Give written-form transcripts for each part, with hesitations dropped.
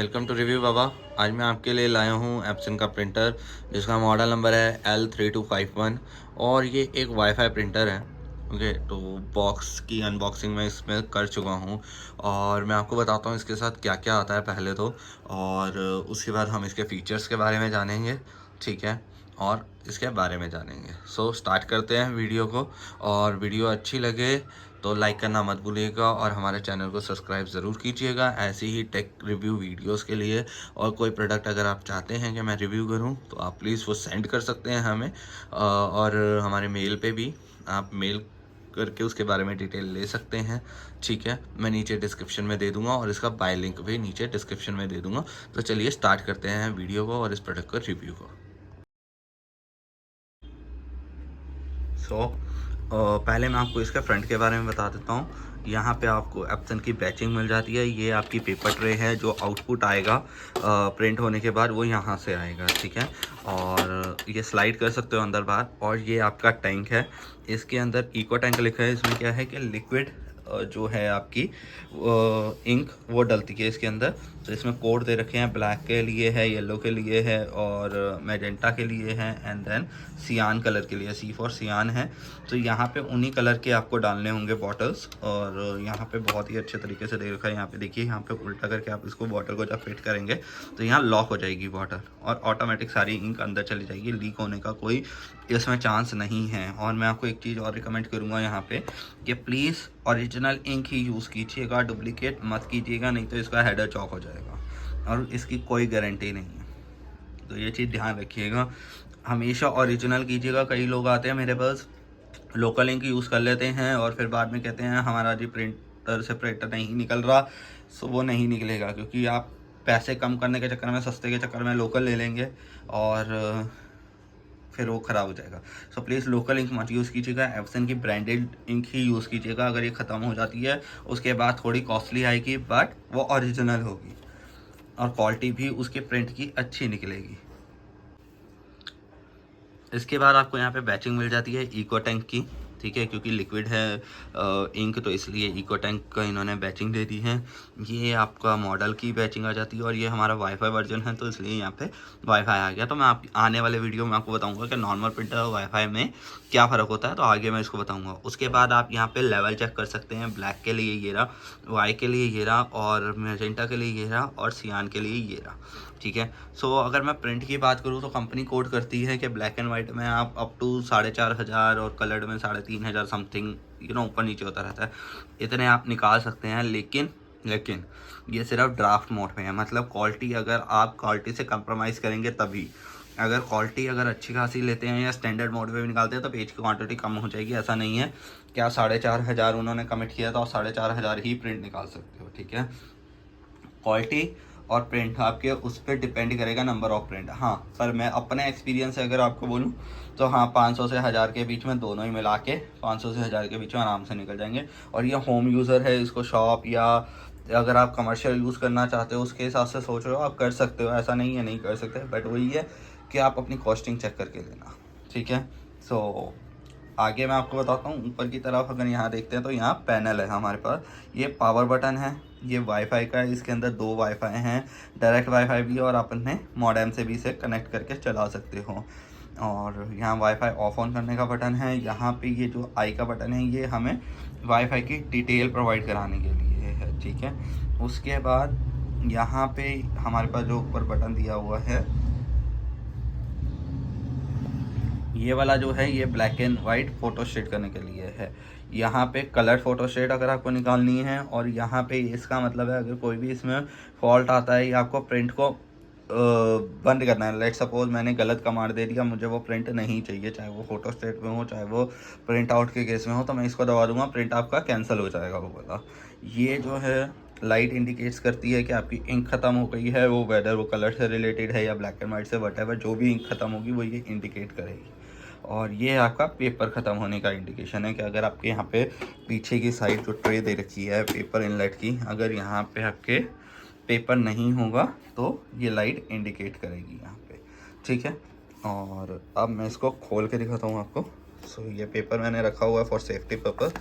Welcome to review बाबा। आज मैं आपके लिए लाया हूँ एप्सन का प्रिंटर जिसका मॉडल नंबर है L3251 और ये एक वाईफाई प्रिंटर है। ओके, तो बॉक्स की अनबॉक्सिंग मैं इसमें कर चुका हूँ और मैं आपको बताता हूँ इसके साथ क्या क्या आता है पहले तो, और उसके बाद हम इसके फीचर्स के बारे में जानेंगे, ठीक है, और इसके बारे में जानेंगे। सो स्टार्ट करते हैं वीडियो को, और वीडियो अच्छी लगे तो लाइक करना मत भूलिएगा और हमारे चैनल को सब्सक्राइब ज़रूर कीजिएगा ऐसे ही टेक रिव्यू वीडियोस के लिए। और कोई प्रोडक्ट अगर आप चाहते हैं कि मैं रिव्यू करूं तो आप प्लीज़ वो सेंड कर सकते हैं हमें, और हमारे मेल पे भी आप मेल करके उसके बारे में डिटेल ले सकते हैं, ठीक है। मैं नीचे डिस्क्रिप्शन में दे दूंगा और इसका बाय लिंक भी नीचे डिस्क्रिप्शन में दे दूंगा। तो चलिए स्टार्ट करते हैं वीडियो को और इस प्रोडक्ट को रिव्यू को। पहले मैं आपको इसके फ्रंट के बारे में बता देता हूँ। यहाँ पे आपको एप्सन की बैचिंग मिल जाती है। ये आपकी पेपर ट्रे है, जो आउटपुट आएगा प्रिंट होने के बाद वो यहाँ से आएगा, ठीक है। और ये स्लाइड कर सकते हो अंदर बाहर। और ये आपका टैंक है, इसके अंदर इको टैंक लिखा है। इसमें क्या है कि लिक्विड जो है आपकी इंक वो डलती है इसके अंदर। तो इसमें कोड दे रखे हैं, ब्लैक के लिए है, येलो के लिए है और मैजेंटा के लिए है, एंड देन सियान कलर के लिए, सी फॉर सियान है। तो यहाँ पे उन्हीं कलर के आपको डालने होंगे बॉटल्स। और यहाँ पे बहुत ही अच्छे तरीके से दे रखा है। यहाँ पे देखिए, यहाँ पे उल्टा करके आप इसको बॉटल को जब फिट करेंगे तो यहाँ लॉक हो जाएगी बॉटल और ऑटोमेटिक सारी इंक अंदर चली जाएगी। लीक होने का कोई इसमें चांस नहीं है। और मैं आपको एक चीज़ और रिकमेंड करूँगा यहाँ पे कि प्लीज़ ओरिजिनल इंक ही यूज़ कीजिएगा, डुप्लीकेट मत कीजिएगा, नहीं तो इसका हेडर चॉक हो जाएगा और इसकी कोई गारंटी नहीं है। तो ये चीज़ ध्यान रखिएगा, हमेशा ओरिजिनल कीजिएगा। कई लोग आते हैं मेरे पास, लोकल इंक यूज़ कर लेते हैं और फिर बाद में कहते हैं हमारा जी प्रिंटर से प्रिंटर नहीं निकल रहा। सो वो नहीं निकलेगा, क्योंकि आप पैसे कम करने के चक्कर में, सस्ते के चक्कर में लोकल ले लेंगे और फिर वो ख़राब हो जाएगा। सो प्लीज़ लोकल इंक मत यूज़ कीजिएगा, एप्सन की ब्रांडेड इंक ही यूज़ कीजिएगा। अगर ये ख़त्म हो जाती है उसके बाद थोड़ी कॉस्टली आएगी, बट वो ओरिजिनल होगी और क्वालिटी भी उसके प्रिंट की अच्छी निकलेगी। इसके बाद आपको यहाँ पे बैचिंग मिल जाती है इको टैंक की, ठीक है, क्योंकि लिक्विड है इंक, तो इसलिए इको टैंक का इन्होंने बैचिंग दे दी है। ये आपका मॉडल की बैचिंग आ जाती है और ये हमारा वाईफाई वर्जन है, तो इसलिए यहाँ पे वाईफाई आ गया। तो मैं आप आने वाले वीडियो में आपको बताऊंगा कि नॉर्मल प्रिंटर और वाईफाई में क्या फ़र्क होता है, तो आगे मैं इसको बताऊँगा। उसके बाद आप यहाँ पर लेवल चेक कर सकते हैं। ब्लैक के लिए ये रहा, वाई के लिए ये रहा, और मैजेंटा के लिए ये रहा, और सियान के लिए ये रहा, ठीक है। सो अगर मैं प्रिंट की बात करूँ तो कंपनी कोड करती है कि ब्लैक एंड वाइट में आप अप टू 4,500 और कलर्ड में 3,500 समथिंग, ऊपर नीचे होता रहता है, इतने आप निकाल सकते हैं। लेकिन ये सिर्फ ड्राफ्ट मोड में है, मतलब क्वालिटी अगर आप क्वालिटी से कंप्रोमाइज़ करेंगे तभी। अगर क्वालिटी अगर अच्छी खासी लेते हैं या स्टैंडर्ड मोड में भी निकालते हैं तो पेज की क्वांटिटी कम हो जाएगी। ऐसा नहीं है कि आप 4,500 उन्होंने कमिट किया था और 4,500 ही प्रिंट निकाल सकते हो, ठीक है। क्वालिटी और प्रिंट आपके उस पर डिपेंड करेगा, नंबर ऑफ प्रिंट। हाँ, पर मैं अपने एक्सपीरियंस से अगर आपको बोलूँ तो हाँ, 500 से 1000 के बीच में, दोनों ही मिला के 500 से 1000 के बीच में आराम से निकल जाएंगे। और ये होम यूज़र है, इसको शॉप या अगर आप कमर्शियल यूज़ करना चाहते हो उसके हिसाब से सोच रहे हो, आप कर सकते हो, ऐसा नहीं है नहीं कर सकते। बट वही है कि आप अपनी कॉस्टिंग चेक करके लेना, ठीक है। सो आगे मैं आपको बताता हूँ। ऊपर की तरफ अगर यहाँ देखते हैं तो यहाँ पैनल है हमारे पास, ये पावर बटन है, ये वाईफाई का है। इसके अंदर 2 वाईफाई हैं, डायरेक्ट वाईफाई भी, और अपने मॉडेम से भी इसे कनेक्ट करके चला सकते हो। और यहाँ वाईफाई ऑफ ऑन करने का बटन है। यहाँ पे ये जो आई का बटन है, ये हमें वाईफाई की डिटेल प्रोवाइड कराने के लिए है, ठीक है। उसके बाद यहाँ पे हमारे पास जो ऊपर बटन दिया हुआ है, ये वाला जो है, ये black and white photo state करने के लिए है। यहाँ पे कलर फ़ोटो स्टेट अगर आपको निकालनी है, और यहाँ पे इसका मतलब है अगर कोई भी इसमें फॉल्ट आता है या आपको प्रिंट को बंद करना है, लेट सपोज मैंने गलत कमांड दे दिया, मुझे वो प्रिंट नहीं चाहिए, चाहे वो फ़ोटो स्टेट में हो चाहे वो प्रिंट आउट के केस में हो, तो मैं इसको दबा दूंगा, प्रिंट आपका कैंसिल हो जाएगा वो वाला। ये जो है लाइट इंडिकेट्स करती है कि आपकी इंक ख़त्म हो गई है, वो वेदर वो कलर से रिलेटेड है या ब्लैक एंड वाइट से, वट जो भी इंक ख़त्म होगी वो ये इंडिकेट करेगी। और ये आपका पेपर ख़त्म होने का इंडिकेशन है कि अगर आपके यहाँ पे पीछे की साइड जो ट्रे दे रखी है पेपर इनलेट की, अगर यहाँ पे आपके पेपर नहीं होगा तो ये लाइट इंडिकेट करेगी यहाँ पे, ठीक है। और अब मैं इसको खोल के दिखाता हूँ आपको। सो ये पेपर मैंने रखा हुआ है फॉर सेफ्टी पर्पज़।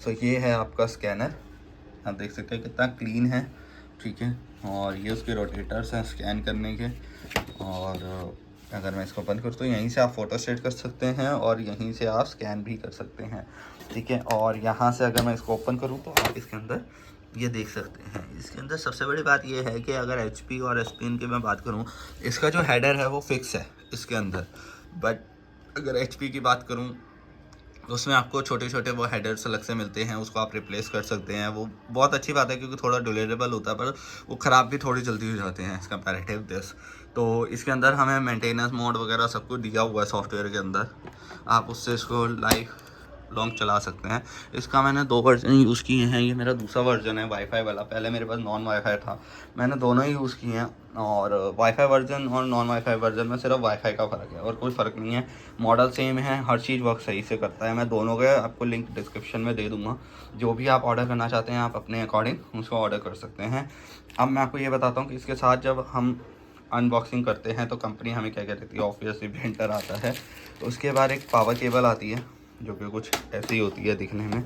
सो ये है आपका स्कैनर, आप देख सकते हैं कितना क्लीन है, ठीक है। और ये उसके रोटेटर्स हैं स्कैन करने के। और अगर मैं इसको बंद करूँ तो यहीं से आप फ़ोटो स्टेट कर सकते हैं और यहीं से आप स्कैन भी कर सकते हैं, ठीक है। और यहाँ से अगर मैं इसको ओपन करूँ तो आप इसके अंदर ये देख सकते हैं। इसके अंदर सबसे बड़ी बात ये है कि अगर HP और एस्पिन की मैं बात करूँ, इसका जो हेडर है वो फिक्स है इसके अंदर। बट अगर HP की बात करूँ तो उसमें आपको छोटे छोटे वो हेडर्स अलग से मिलते हैं, उसको आप रिप्लेस कर सकते हैं। वो बहुत अच्छी बात है क्योंकि थोड़ा ड्यूरेबल होता है, पर वो ख़राब भी थोड़ी जल्दी हो जाते हैं एज़ कंपैरेटिव दिस। तो इसके अंदर हमें मेंटेनेंस मोड वगैरह सब कुछ दिया हुआ है सॉफ्टवेयर के अंदर, आप उससे इसको लाइफ लॉन्ग चला सकते हैं। इसका मैंने 2 वर्जन यूज़ किए हैं, ये मेरा दूसरा वर्जन है वाईफाई वाला। पहले मेरे पास नॉन वाईफाई था, मैंने दोनों ही यूज़ किए हैं। और वाईफाई वर्जन और नॉन वाईफाई वर्जन में सिर्फ वाईफाई का फ़र्क है और कोई फ़र्क नहीं है। मॉडल सेम है, हर चीज़ वर्क सही से करता है। मैं दोनों के आपको लिंक डिस्क्रिप्शन में दे दूँगा। जो भी आप ऑर्डर करना चाहते हैं आप अपने अकॉर्डिंग उसको ऑर्डर कर सकते हैं। अब मैं आपको ये बताता हूँ कि इसके साथ जब हम अनबॉक्सिंग करते हैं तो कंपनी हमें क्या क्या देती है। ऑब्वियसली प्रिंटर आता है, उसके बाद एक पावर केबल आती है जो कि कुछ ऐसी होती है दिखने में,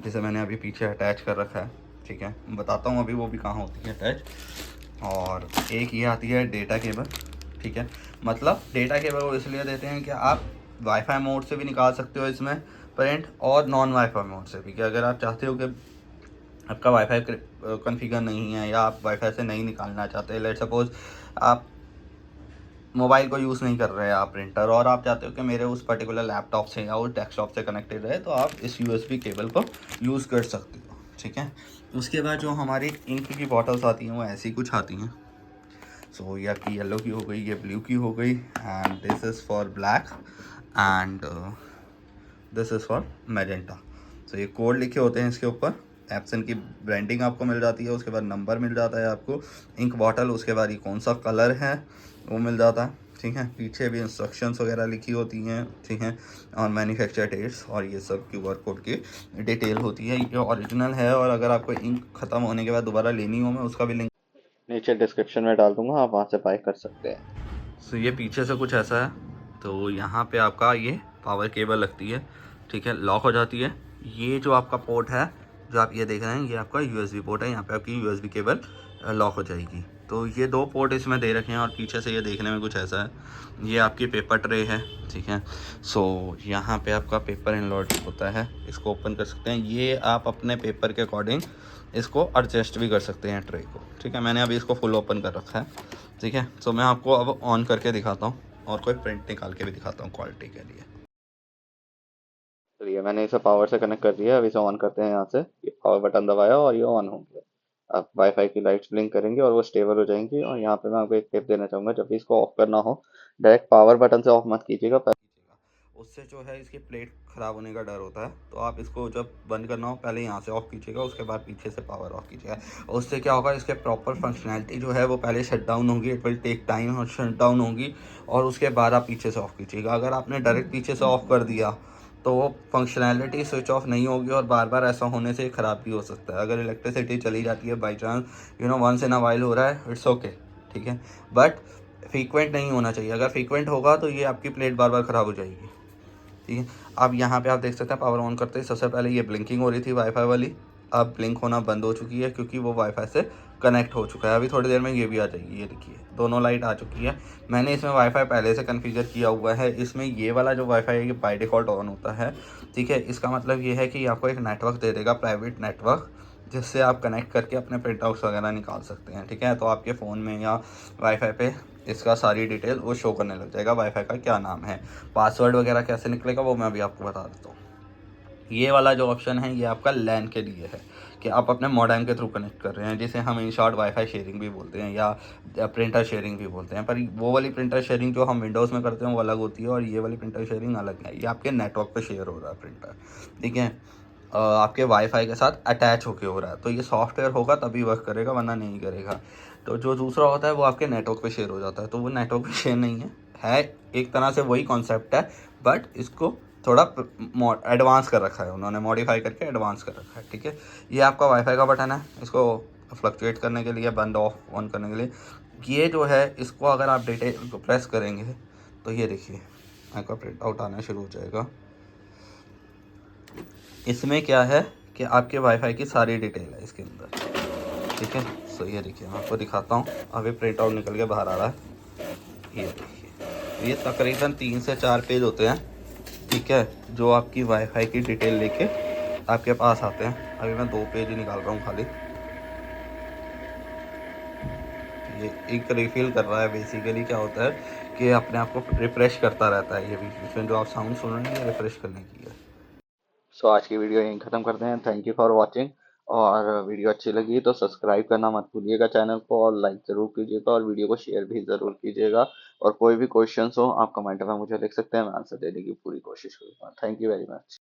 जिसे मैंने अभी पीछे अटैच कर रखा है, ठीक है। बताता हूँ अभी वो भी कहाँ होती है अटैच। और एक ये आती है डेटा केबल, ठीक है। मतलब डेटा केबल वो इसलिए देते हैं कि आप वाईफाई मोड से भी निकाल सकते हो इसमें प्रिंट, और नॉन वाईफाई मोड से भी, कि अगर आप चाहते हो कि आपका वाईफाई कॉन्फ़िगर नहीं है या आप वाईफाई से नहीं निकालना चाहते, लेट्स सपोज आप मोबाइल को यूज़ नहीं कर रहे हैं आप प्रिंटर, और आप चाहते हो कि मेरे उस पर्टिकुलर लैपटॉप से या उस डेस्कटॉप से कनेक्टेड रहे, तो आप इस USB केबल को यूज़ कर सकते हो, ठीक है। उसके बाद जो हमारी इंक की बॉटल्स आती हैं वो ऐसी कुछ आती हैं। सो ये आपकी येलो की हो गई, ये ब्लू की हो गई, and this is for black and this is for magenta. So ये कोड लिखे होते हैं इसके ऊपर, एप्सन की ब्रांडिंग आपको मिल जाती है, उसके बाद नंबर मिल जाता है आपको, इंक बॉटल, उसके बाद ये कौन सा कलर है वो मिल जाता है, ठीक है। पीछे भी इंस्ट्रक्शंस वगैरह लिखी होती हैं, ठीक है, और मैन्युफैक्चर डेट्स और ये सब QR कोड की डिटेल होती है। ये ओरिजिनल है, और अगर आपको इंक ख़त्म होने के बाद दोबारा लेनी हो, मैं उसका भी लिंक नीचे डिस्क्रिप्शन में डाल दूंगा, आप वहाँ से बाय कर सकते हैं। सो ये पीछे से कुछ ऐसा है। तो यहाँ पे आपका ये पावर केबल लगती है, ठीक है, लॉक हो जाती है। ये जो आपका पोर्ट है जो आप ये देख रहे हैं, ये आपका USB पोर्ट है, यहाँ पे आपकी USB केबल लॉक हो जाएगी। तो ये 2 पोर्ट इसमें दे रखे हैं, और पीछे से ये देखने में कुछ ऐसा है। ये आपकी पेपर ट्रे है, ठीक है। सो यहाँ पे आपका पेपर इनलोड होता है, इसको ओपन कर सकते हैं। ये आप अपने पेपर के अकॉर्डिंग इसको एडजस्ट भी कर सकते हैं ट्रे को, ठीक है। मैंने अभी इसको फुल ओपन कर रखा है, ठीक है। सो मैं आपको अब ऑन करके दिखाता हूँ और कोई प्रिंट निकाल के भी दिखाता हूँ क्वालिटी के लिए। चलिए मैंने इसे पावर से कनेक्ट कर दिया, अब इसे ऑन करते हैं। यहाँ से ये पावर बटन दबाया और ये ऑन हो गया। अब वाईफाई की लाइट्स ब्लिंक करेंगी और वो स्टेबल हो जाएंगी। और यहाँ पे मैं आपको एक टिप देना चाहूँगा, जब भी इसको ऑफ करना हो डायरेक्ट पावर बटन से ऑफ मत कीजिएगा, उससे जो है इसकी प्लेट ख़राब होने का डर होता है। तो आप इसको जब बंद करना हो पहले यहाँ से ऑफ कीजिएगा, उसके बाद पीछे से पावर ऑफ कीजिएगा। उससे क्या होगा, इसके प्रॉपर फंक्शनैलिटी जो है वो पहले शट डाउन होगी, इट विल टेक टाइम, और शट डाउन होगी, और उसके बाद आप पीछे से ऑफ कीजिएगा। अगर आपने डायरेक्ट पीछे से ऑफ कर दिया तो वो फंक्शनैलिटी स्विच ऑफ नहीं होगी, और बार बार ऐसा होने से ख़राब भी हो सकता है। अगर इलेक्ट्रिसिटी चली जाती है by chance, once in a while हो रहा है, इट्स ओके, ठीक है, बट फ्रीक्वेंट नहीं होना चाहिए। अगर फ्रीक्वेंट होगा तो ये आपकी प्लेट बार बार ख़राब हो जाएगी, ठीक है। अब यहाँ पे आप देख सकते हैं पावर ऑन करते ही सबसे पहले ये ब्लिंकिंग हो रही थी वाईफाई वाली, अब ब्लिंक होना बंद हो चुकी है क्योंकि वो वाईफाई से कनेक्ट हो चुका है। अभी थोड़ी देर में ये भी आ जाएगी, ये देखिए दोनों लाइट आ चुकी है। मैंने इसमें वाईफाई पहले से कॉन्फ़िगर किया हुआ है। इसमें ये वाला जो वाईफाई है ये बाय डिफ़ॉल्ट ऑन होता है, ठीक है। इसका मतलब ये है कि आपको एक नेटवर्क दे देगा, प्राइवेट नेटवर्क, जिससे आप कनेक्ट करके अपने प्रिंट आउट्स वगैरह निकाल सकते हैं, ठीक है। तो आपके फ़ोन में या वाईफाई पे इसका सारी डिटेल वो शो करने लग जाएगा, वाईफाई का क्या नाम है, पासवर्ड वगैरह कैसे निकलेगा वो मैं अभी आपको बता देता हूँ। ये वाला जो ऑप्शन है ये आपका लैन के लिए है, कि आप अपने मॉडेम के थ्रू कनेक्ट कर रहे हैं, जिसे हम इन शॉर्ट वाईफाई शेयरिंग भी बोलते हैं या प्रिंटर शेयरिंग भी बोलते हैं। पर वो वाली प्रिंटर शेयरिंग जो हम विंडोज़ में करते हैं वो अलग होती है, और ये वाली प्रिंटर शेयरिंग अलग है। ये आपके नेटवर्क पे शेयर हो रहा है प्रिंटर, ठीक है, आपके वाईफाई के साथ अटैच होके हो रहा है। तो ये सॉफ्टवेयर होगा तभी वर्क करेगा, वरना नहीं करेगा। तो जो दूसरा होता है वो आपके नेटवर्क पे शेयर हो जाता है, तो वो नेटवर्क पे शेयर नहीं है एक तरह से वही कॉन्सेप्ट है, बट इसको थोड़ा एडवांस कर रखा है उन्होंने, मॉडिफाई करके एडवांस कर रखा है, ठीक है। ये आपका वाईफाई का बटन है, इसको फ्लक्चुएट करने के लिए, बंद ऑफ ऑन करने के लिए। ये जो है इसको अगर आप डिटेल को प्रेस करेंगे तो ये देखिए आपका प्रिंट आउट आना शुरू हो जाएगा। इसमें क्या है कि आपके वाईफाई की सारी डिटेल है इसके अंदर, ठीक है। सो ये देखिए मैं आपको दिखाता हूँ, अभी प्रिंट आउट निकल के बाहर आ रहा है। ये देखिए, ये तकरीबन 3 से 4 पेज होते हैं, ठीक है, जो आपकी वाईफाई की डिटेल लेके आपके पास आते हैं। अभी मैं 2 पेज ही निकाल रहा हूँ खाली। ये एक रिफ़िल कर रहा है। बेसिकली क्या होता है कि अपने आप को रिफ्रेश करता रहता है, ये बीच में जो आप साउंड सुन रहे हैं ये रिफ्रेश करने की है। सो आज की वीडियो यहीं ख़त्म करते हैं। Thank you for watching. और वीडियो अच्छी लगी तो सब्सक्राइब करना मत भूलिएगा चैनल को, और लाइक ज़रूर कीजिएगा, और वीडियो को शेयर भी ज़रूर कीजिएगा। और कोई भी क्वेश्चंस हो आप कमेंट में मुझे लिख सकते हैं, मैं आंसर देने की पूरी कोशिश करूँगा। Thank you very much.